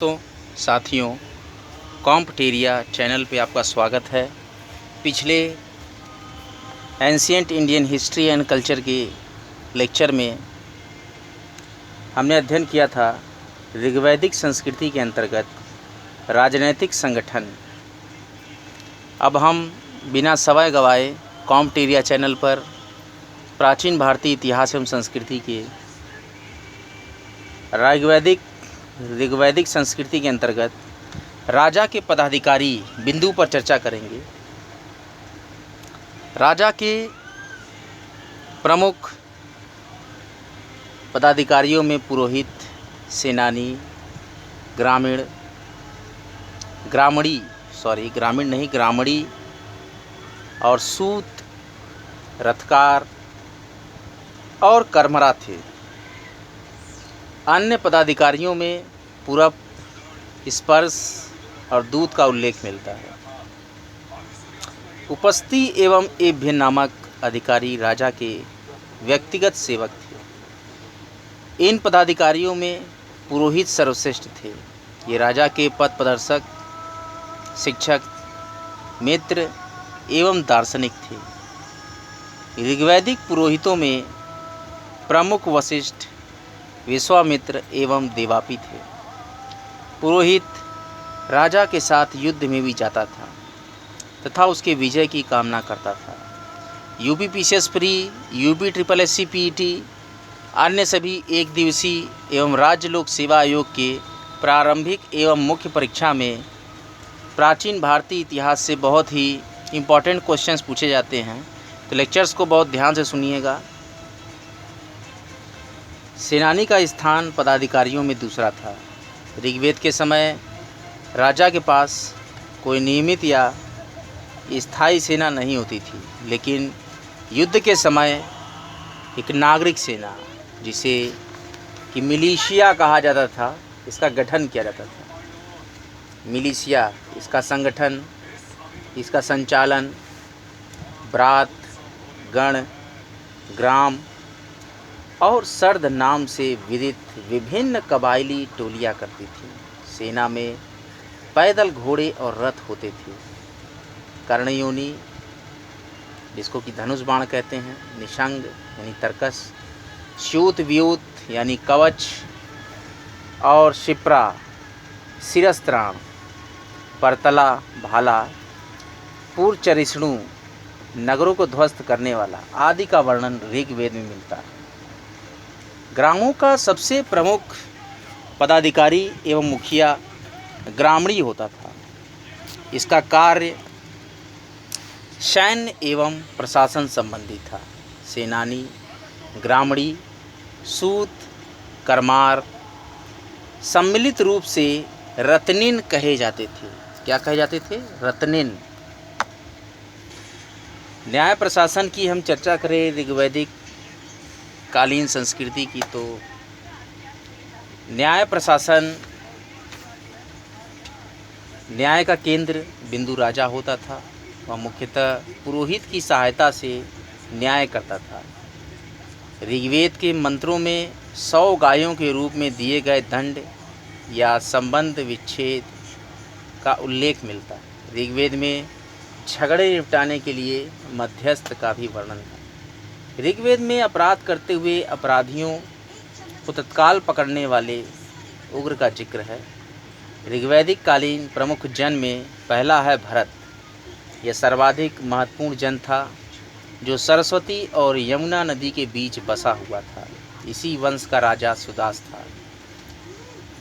तो साथियों, कॉम्पटेरिया चैनल पे आपका स्वागत है। पिछले ancient Indian history and culture के लेक्चर में हमने अध्ययन किया था ऋग्वैदिक संस्कृति के अंतर्गत राजनैतिक संगठन। अब हम बिना समय गवाए कॉम्पटेरिया चैनल पर प्राचीन भारतीय इतिहास एवं संस्कृति के ऋग्वैदिक संस्कृति के अंतर्गत राजा के पदाधिकारी बिंदु पर चर्चा करेंगे। राजा के प्रमुख पदाधिकारियों में पुरोहित, सेनानी, ग्रामणी और सूत, रथकार और कर्मरा थे। अन्य पदाधिकारियों में पूरब, स्पर्श और दूत का उल्लेख मिलता है। उपस्थि एवं एभ्य नामक अधिकारी राजा के व्यक्तिगत सेवक थे। इन पदाधिकारियों में पुरोहित सर्वश्रेष्ठ थे। ये राजा के पथ प्रदर्शक, शिक्षक, मित्र एवं दार्शनिक थे। ऋग्वैदिक पुरोहितों में प्रमुख वशिष्ठ, विश्वामित्र एवं देवापी थे। पुरोहित राजा के साथ युद्ध में भी जाता था तथा उसके विजय की कामना करता था। यूपीपीसीएस प्री, यूपी पीईटी, अन्य सभी एक दिवसीय एवं राज्य लोक सेवा आयोग के प्रारंभिक एवं मुख्य परीक्षा में प्राचीन भारतीय इतिहास से बहुत ही इम्पोर्टेंट क्वेश्चंस पूछे जाते हैं, तो लेक्चर्स को बहुत ध्यान से सुनिएगा। सेनानी का स्थान पदाधिकारियों में दूसरा था। ऋग्वेद के समय राजा के पास कोई नियमित या स्थायी सेना नहीं होती थी, लेकिन युद्ध के समय एक नागरिक सेना, जिसे कि मिलिशिया कहा जाता था, इसका गठन किया जाता था। मिलिशिया, इसका संगठन, इसका संचालन ब्रात, गण, ग्राम और सर्द नाम से विदित विभिन्न कबायली टोलियाँ करती थीं। सेना में पैदल घोड़े और रथ होते थे। कर्णयोनी, जिसको कि धनुष बाण कहते हैं, निशंग यानी तरकस, स्यूत व्यूत यानी कवच और शिप्रा शिरस्त्राण, परतला भाला, पूर्वचरिष्णु नगरों को ध्वस्त करने वाला आदि का वर्णन ऋग्वेद में मिलता है। ग्रामों का सबसे प्रमुख पदाधिकारी एवं मुखिया ग्रामणी होता था। इसका कार्य सैन्य एवं प्रशासन संबंधी था। सेनानी, ग्रामणी, सूत, कर्मार सम्मिलित रूप से रत्निन कहे जाते थे। क्या कहे जाते थे? रत्निन। न्याय प्रशासन की हम चर्चा करें ऋग्वैदिक कालीन संस्कृति की, तो न्याय प्रशासन, न्याय का केंद्र बिंदु राजा होता था। वह मुख्यतः पुरोहित की सहायता से न्याय करता था। ऋग्वेद के मंत्रों में 100 गायों के रूप में दिए गए दंड या संबंध विच्छेद का उल्लेख मिलता है। ऋग्वेद में झगड़े निपटाने के लिए मध्यस्थ का भी वर्णन था। ऋग्वेद में अपराध करते हुए अपराधियों को तत्काल पकड़ने वाले उग्र का जिक्र है। ऋग्वैदिक कालीन प्रमुख जन में पहला है भरत। यह सर्वाधिक महत्वपूर्ण जन था, जो सरस्वती और यमुना नदी के बीच बसा हुआ था। इसी वंश का राजा सुदास था।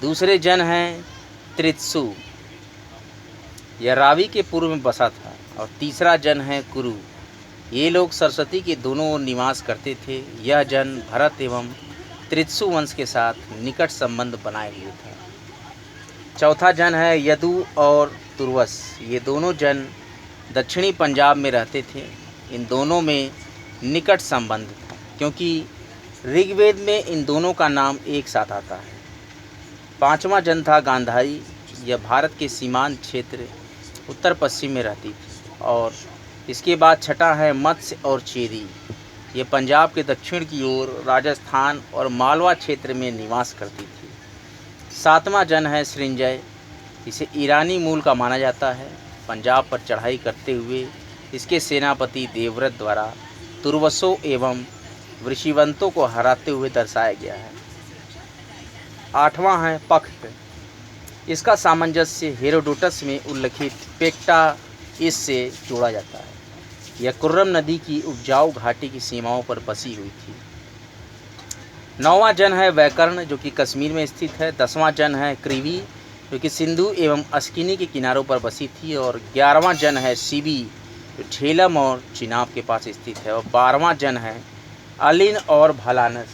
दूसरे जन हैं त्रित्सु। यह रावी के पूर्व में बसा था। और तीसरा जन है कुरु। ये लोग सरस्वती के दोनों ओर निवास करते थे। यह जन भरत एवं त्रित्सु वंश के साथ निकट संबंध बनाए हुए था। चौथा जन है यदु और तुर्वस। ये दोनों जन दक्षिणी पंजाब में रहते थे। इन दोनों में निकट संबंध था, क्योंकि ऋग्वेद में इन दोनों का नाम एक साथ आता है। पांचवा जन था गांधारी। यह भारत के सीमांत क्षेत्र उत्तर पश्चिम में रहती थी। और इसके बाद छठा है मत्स्य और चेरी। ये पंजाब के दक्षिण की ओर राजस्थान और मालवा क्षेत्र में निवास करती थी। सातवां जन है सृंजय, इसे ईरानी मूल का माना जाता है। पंजाब पर चढ़ाई करते हुए इसके सेनापति देवव्रत द्वारा तुर्वसों एवं वृषिवंतों को हराते हुए दर्शाया गया है। आठवां है पख्त, इसका सामंजस्य हेरोडोटस में उल्लिखित पेक्टा इससे जोड़ा जाता है। यह कुर्रम नदी की उपजाऊ घाटी की सीमाओं पर बसी हुई थी। नौवां जन है वैकर्ण, जो कि कश्मीर में स्थित है। 10वां जन है क्रीवी, जो कि सिंधु एवं अस्किनी के किनारों पर बसी थी। और 11वां जन है सीबी, जो झेलम और चिनाब के पास स्थित है। और 12वां जन है अलिन और भलानस,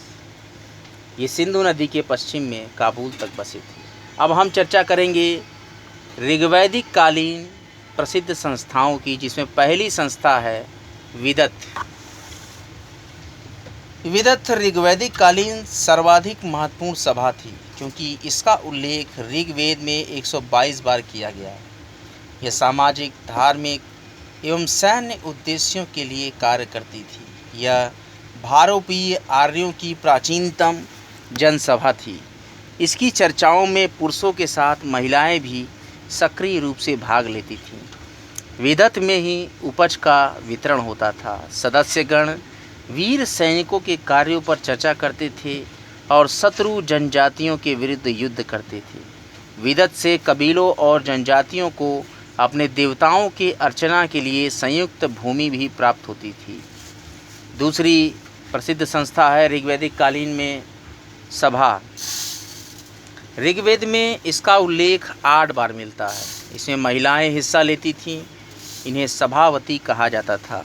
ये सिंधु नदी के पश्चिम में काबुल तक बसे थे। अब हम चर्चा करेंगे ऋग्वैदिक कालीन प्रसिद्ध संस्थाओं की, जिसमें पहली संस्था है विदत्त। विदत्त ऋग्वैदिक कालीन सर्वाधिक महत्वपूर्ण सभा थी, क्योंकि इसका उल्लेख ऋग्वेद में 122 बार किया गया है। यह सामाजिक, धार्मिक एवं सैन्य उद्देश्यों के लिए कार्य करती थी। यह भारोपीय आर्यों की प्राचीनतम जनसभा थी। इसकी चर्चाओं में पुरुषों के साथ महिलाएं भी सक्रिय रूप से भाग लेती थीं। विदत्त में ही उपज का वितरण होता था। सदस्यगण वीर सैनिकों के कार्यों पर चर्चा करते थे और शत्रु जनजातियों के विरुद्ध युद्ध करते थे। विदत्त से कबीलों और जनजातियों को अपने देवताओं के अर्चना के लिए संयुक्त भूमि भी प्राप्त होती थी। दूसरी प्रसिद्ध संस्था है ऋग्वैदिक कालीन में सभा। ऋग्वेद में इसका उल्लेख 8 बार मिलता है। इसमें महिलाएं हिस्सा लेती थीं। इन्हें सभावती कहा जाता था।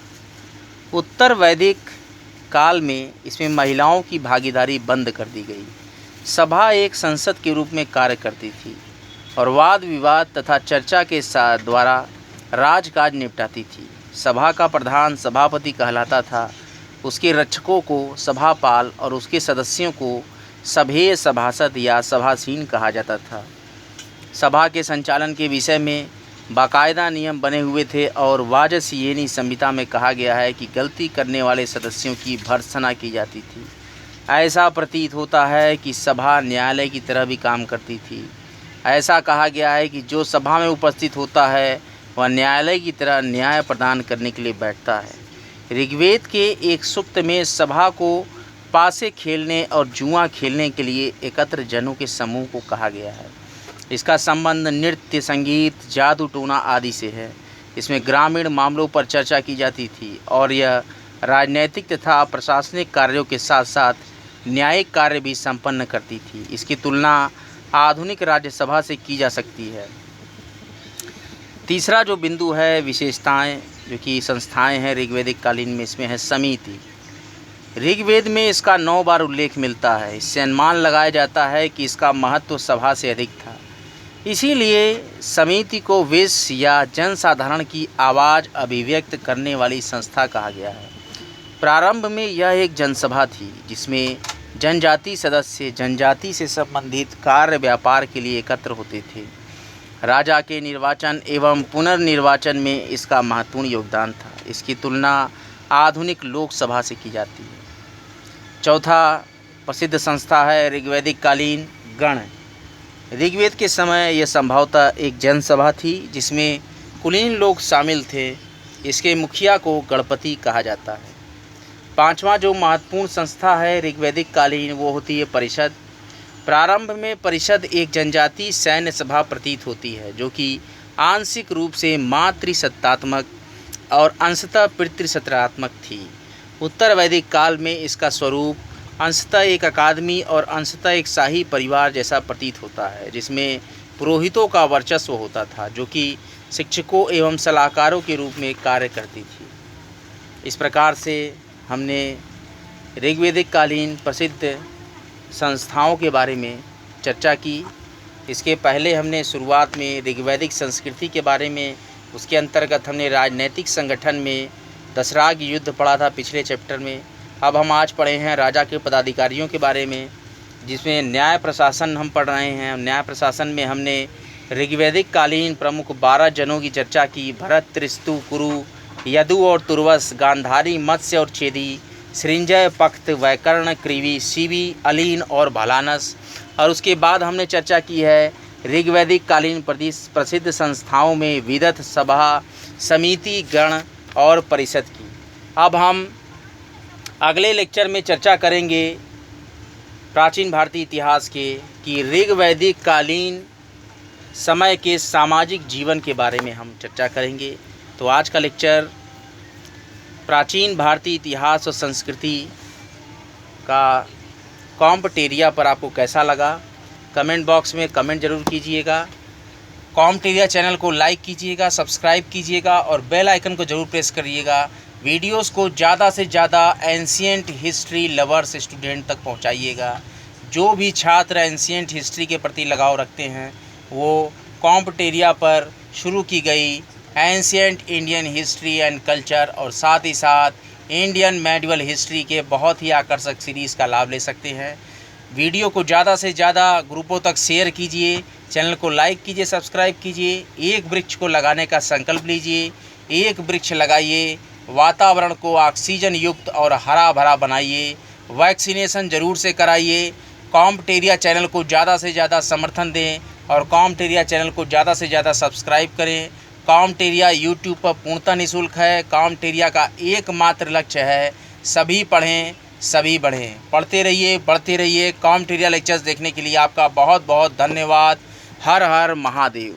उत्तर वैदिक काल में इसमें महिलाओं की भागीदारी बंद कर दी गई। सभा एक संसद के रूप में कार्य करती थी और वाद विवाद तथा चर्चा के साथ द्वारा राजकाज निपटाती थी। सभा का प्रधान सभापति कहलाता था। उसके रक्षकों को सभापाल और उसके सदस्यों को सभेय सभासद या सभासीन कहा जाता था। सभा के संचालन के विषय में बाकायदा नियम बने हुए थे और वाजस्येनी संहिता में कहा गया है कि गलती करने वाले सदस्यों की भर्त्सना की जाती थी। ऐसा प्रतीत होता है कि सभा न्यायालय की तरह भी काम करती थी। ऐसा कहा गया है कि जो सभा में उपस्थित होता है वह न्यायालय की तरह न्याय प्रदान करने के लिए बैठता है। ऋग्वेद के एक सूक्त में सभा को पासे खेलने और जुआ खेलने के लिए एकत्र जनों के समूह को कहा गया है। इसका संबंध नृत्य, संगीत, जादू टोना आदि से है। इसमें ग्रामीण मामलों पर चर्चा की जाती थी और यह राजनैतिक तथा प्रशासनिक कार्यों के साथ साथ न्यायिक कार्य भी संपन्न करती थी। इसकी तुलना आधुनिक राज्यसभा से की जा सकती है। तीसरा जो बिंदु है विशेषताएं, जो कि संस्थाएं हैं ऋग्वैदिक कालीन में, इसमें है समिति। ऋग्वेद में इसका 9 बार उल्लेख मिलता है। इससे अनुमान लगाया जाता है कि इसका महत्व सभा से अधिक था। इसीलिए समिति को विश्व या जनसाधारण की आवाज़ अभिव्यक्त करने वाली संस्था कहा गया है। प्रारंभ में यह एक जनसभा थी जिसमें जनजाति सदस्य जनजाति से संबंधित कार्य व्यापार के लिए एकत्र होते थे। राजा के निर्वाचन एवं पुनर्निर्वाचन में इसका महत्वपूर्ण योगदान था। इसकी तुलना आधुनिक लोकसभा से की जाती है। चौथा प्रसिद्ध संस्था है ऋग्वैदिक कालीन गण। ऋग्वेद के समय यह संभवतः एक जनसभा थी जिसमें कुलीन लोग शामिल थे। इसके मुखिया को गणपति कहा जाता है। पांचवा जो महत्वपूर्ण संस्था है ऋग्वैदिक कालीन, वो होती है परिषद। प्रारंभ में परिषद एक जनजातीय सैन्य सभा प्रतीत होती है, जो कि आंशिक रूप से मातृसत्तात्मक और अंशतः पितृसत्तात्मक थी। उत्तर वैदिक काल में इसका स्वरूप अंशतः एक अकादमी और अंशतः एक शाही परिवार जैसा प्रतीत होता है, जिसमें पुरोहितों का वर्चस्व होता था, जो कि शिक्षकों एवं सलाहकारों के रूप में कार्य करती थी। इस प्रकार से हमने ऋग्वैदिक कालीन प्रसिद्ध संस्थाओं के बारे में चर्चा की। इसके पहले हमने शुरुआत में ऋग्वैदिक संस्कृति के बारे में, उसके अंतर्गत हमने राजनैतिक संगठन में दशराग युद्ध पढ़ा था पिछले चैप्टर में। अब हम आज पढ़े हैं राजा के पदाधिकारियों के बारे में, जिसमें न्याय प्रशासन हम पढ़ रहे हैं। न्याय प्रशासन में हमने ऋग्वैदिक कालीन प्रमुख 12 जनों की चर्चा की। भरत, त्रिस्तु, कुरु, यदु और तुर्वस, गांधारी, मत्स्य और छेदी, सृंजय, पख्त, वैकर्ण, क्रीवी, सीवी, अलीन और भलानस, और उसके बाद हमने चर्चा की है ऋग्वैदिक कालीन प्रसिद्ध संस्थाओं में विदत सभा, समिति, गण और परिषद की। अब हम अगले लेक्चर में चर्चा करेंगे प्राचीन भारतीय इतिहास के कि ऋग्वैदिक कालीन समय के सामाजिक जीवन के बारे में हम चर्चा करेंगे। तो आज का लेक्चर प्राचीन भारतीय इतिहास और संस्कृति का कॉम्पटेरिया पर आपको कैसा लगा, कमेंट बॉक्स में कमेंट ज़रूर कीजिएगा। कॉम्पटेरिया चैनल को लाइक कीजिएगा, सब्सक्राइब कीजिएगा और बेल आइकन को ज़रूर प्रेस करिएगा। वीडियोस को ज़्यादा से ज़्यादा एंशिएंट हिस्ट्री लवर्स स्टूडेंट तक पहुंचाइएगा। जो भी छात्र एंशिएंट हिस्ट्री के प्रति लगाव रखते हैं वो कॉम्पटेरिया पर शुरू की गई ancient Indian history and culture और साथ ही साथ इंडियन मेडिवल हिस्ट्री के बहुत ही आकर्षक सीरीज़ का लाभ ले सकते हैं। वीडियो को ज़्यादा से ज़्यादा ग्रुपों तक शेयर कीजिए, चैनल को लाइक कीजिए, सब्सक्राइब कीजिए। एक वृक्ष को लगाने का संकल्प लीजिए, एक वृक्ष लगाइए, वातावरण को ऑक्सीजन युक्त और हरा भरा बनाइए। वैक्सीनेशन ज़रूर से कराइए। कॉम्पटेरिया चैनल को ज़्यादा से ज़्यादा समर्थन दें और कॉम्पटेरिया चैनल को ज़्यादा से ज़्यादा सब्सक्राइब करें। कॉम्पटेरिया यूट्यूब पर पूर्णतः निःशुल्क है। कॉम्पटेरिया का एकमात्र लक्ष्य है सभी पढ़ें, सभी बढ़ें। पढ़ते रहिए, बढ़ते रहिए। कॉम्पटेरिया लेक्चर्स देखने के लिए आपका बहुत बहुत धन्यवाद। हर हर महादेव।